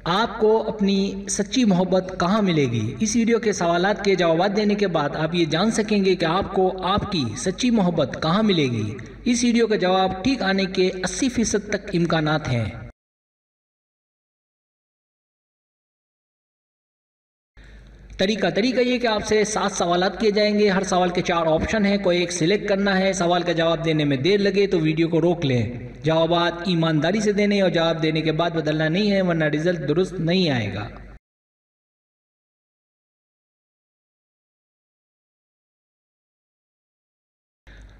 आपको अपनी सच्ची मोहब्बत कहाँ मिलेगी? इस वीडियो के सवालात के जवाब देने के बाद आप ये जान सकेंगे कि आपको आपकी सच्ची मोहब्बत कहाँ मिलेगी। इस वीडियो का जवाब ठीक आने के 80% तक इम्कानात हैं। तरीका ये कि आपसे 7 सवालात किए जाएंगे। हर सवाल के 4 ऑप्शन हैं, कोई एक सिलेक्ट करना है। सवाल का जवाब देने में देर लगे तो वीडियो को रोक लें। जवाबात ईमानदारी से देने और जवाब देने के बाद बदलना नहीं है, वरना रिजल्ट दुरुस्त नहीं आएगा।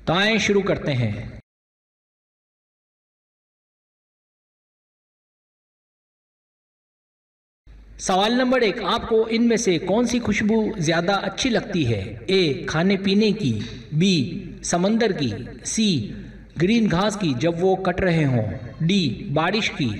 तो आए शुरू करते हैं। सवाल नंबर 1, आपको इनमें से कौन सी खुशबू ज़्यादा अच्छी लगती है? ए खाने पीने की, बी समंदर की, सी ग्रीन घास की जब वो कट रहे हों, डी बारिश की।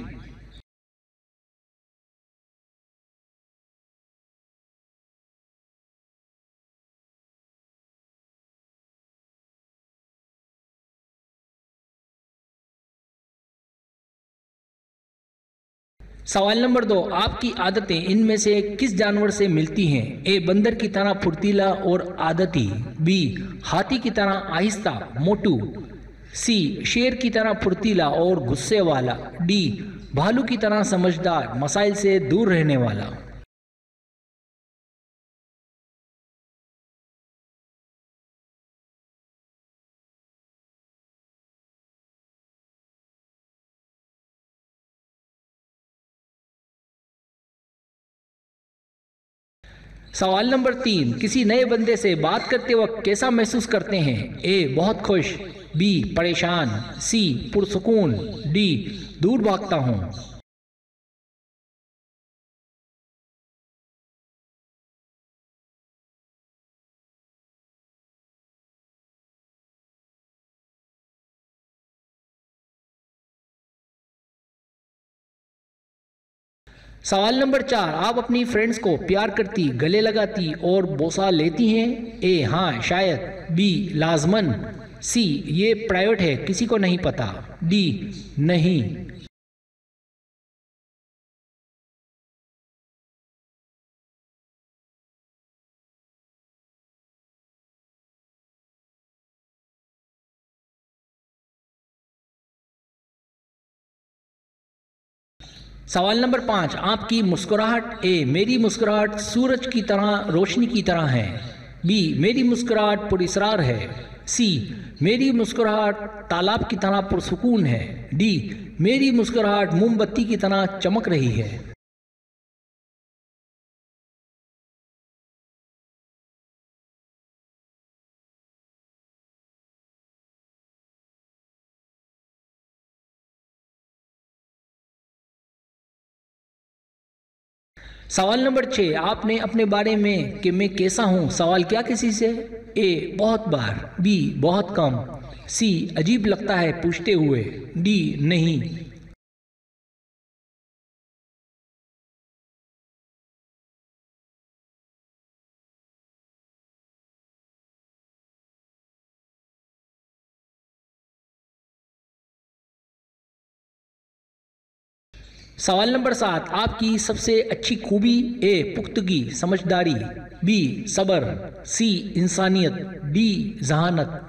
सवाल नंबर 2, आपकी आदतें इनमें से किस जानवर से मिलती हैं? ए बंदर की तरह फुर्तीला और आदती, बी हाथी की तरह आहिस्ता मोटू, सी शेर की तरह फुर्तीला और गुस्से वाला, डी भालू की तरह समझदार मसाइल से दूर रहने वाला। सवाल नंबर 3, किसी नए बंदे से बात करते वक्त कैसा महसूस करते हैं? ए बहुत खुश, बी परेशान, सी पुरसुकून, डी दूर भागता हूं। सवाल नंबर 4, आप अपनी फ्रेंड्स को प्यार करती, गले लगाती और बोसा लेती हैं? ए हाँ शायद, बी लाजमन, सी ये प्राइवेट है किसी को नहीं पता, डी नहीं। सवाल नंबर 5, आपकी मुस्कुराहट, ए मेरी मुस्कुराहट सूरज की तरह रोशनी की तरह है, बी मेरी मुस्कुराहट पुरस्रार है, सी मेरी मुस्कुराहट तालाब की तरह पुरसुकून है, डी मेरी मुस्कुराहट मोमबत्ती की तरह चमक रही है। सवाल नंबर 6, आपने अपने बारे में कि मैं कैसा हूँ सवाल किया किसी से? ए बहुत बार, बी बहुत कम, सी अजीब लगता है पूछते हुए, डी नहीं। सवाल नंबर 7, आपकी सबसे अच्छी खूबी? ए पुख्तगी समझदारी, बी सब्र, सी इंसानियत, डी जहानत।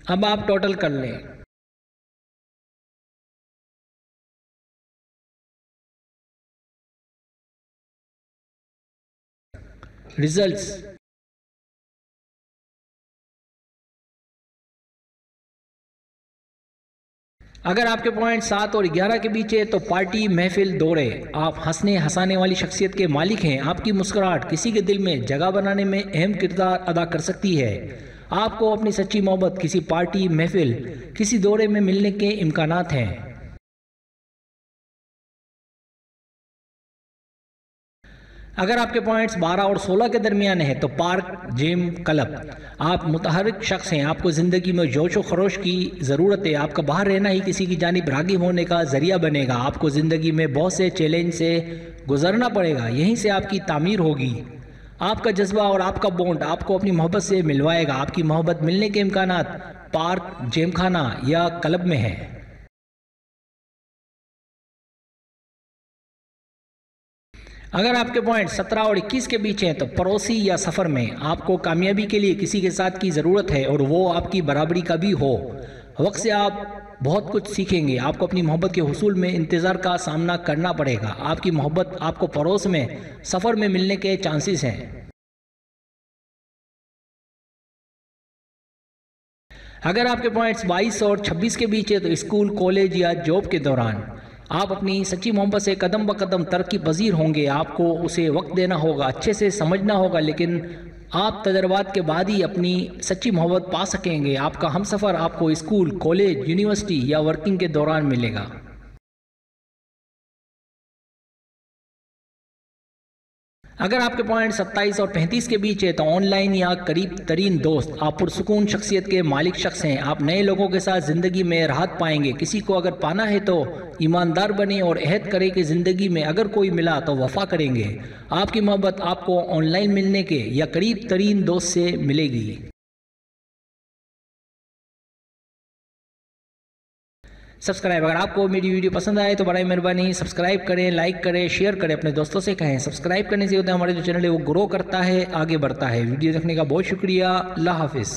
अब आप टोटल कर लें। रिजल्ट्स, अगर आपके पॉइंट 7 और 11 के बीच है तो पार्टी महफिल दौड़े। आप हंसने हंसाने वाली शख्सियत के मालिक हैं। आपकी मुस्कुराहट किसी के दिल में जगह बनाने में अहम किरदार अदा कर सकती है। आपको अपनी सच्ची मोहब्बत किसी पार्टी महफिल किसी दौरे में मिलने के इम्कानात हैं। अगर आपके पॉइंट्स 12 और 16 के दरमियान है तो पार्क, जिम, क्लब। आप मुतहरिक शख्स हैं, आपको ज़िंदगी में जोश व खरोश की ज़रूरत है। आपका बाहर रहना ही किसी की जानिब राग़िब होने का ज़रिया बनेगा। आपको ज़िंदगी में बहुत से चैलेंज से गुजरना पड़ेगा, यहीं से आपकी तामीर होगी। आपका जज्बा और आपका बॉन्ड आपको अपनी मोहब्बत से मिलवाएगा। आपकी मोहब्बत मिलने के इम्कानात पार्क, जिम खाना या क्लब में है। अगर आपके पॉइंट 17 और 21 के बीच हैं तो पड़ोसी या सफ़र में। आपको कामयाबी के लिए किसी के साथ की ज़रूरत है और वो आपकी बराबरी का भी हो। वक्त से आप बहुत कुछ सीखेंगे। आपको अपनी मोहब्बत के हुसूल में इंतज़ार का सामना करना पड़ेगा। आपकी मोहब्बत आपको पड़ोस में, सफ़र में मिलने के चांसेस हैं। अगर आपके पॉइंट्स 22 और 26 के बीच है तो स्कूल, कॉलेज या जॉब के दौरान आप अपनी सच्ची मोहब्बत से कदम ब कदम तरक्की पजीर होंगे। आपको उसे वक्त देना होगा, अच्छे से समझना होगा, लेकिन आप तजर्बात के बाद ही अपनी सच्ची मोहब्बत पा सकेंगे। आपका हमसफ़र आपको स्कूल, कॉलेज, यूनिवर्सिटी या वर्किंग के दौरान मिलेगा। अगर आपके पॉइंट 27 और 35 के बीच है तो ऑनलाइन या करीब तरीन दोस्त। आप पुरसुकून शख्सियत के मालिक शख्स हैं। आप नए लोगों के साथ ज़िंदगी में राहत पाएंगे। किसी को अगर पाना है तो ईमानदार बने और अहद करें कि ज़िंदगी में अगर कोई मिला तो वफा करेंगे। आपकी मोहब्बत आपको ऑनलाइन मिलने के या करीब तरीन दोस्त से मिलेगी। सब्सक्राइब, अगर आपको मेरी वीडियो पसंद आए तो बड़ी मेहरबानी सब्सक्राइब करें, लाइक करें, शेयर करें, अपने दोस्तों से कहें। सब्सक्राइब करने से होता है हमारे जो चैनल है वो ग्रो करता है, आगे बढ़ता है। वीडियो देखने का बहुत शुक्रिया। अल्लाह हाफिज़।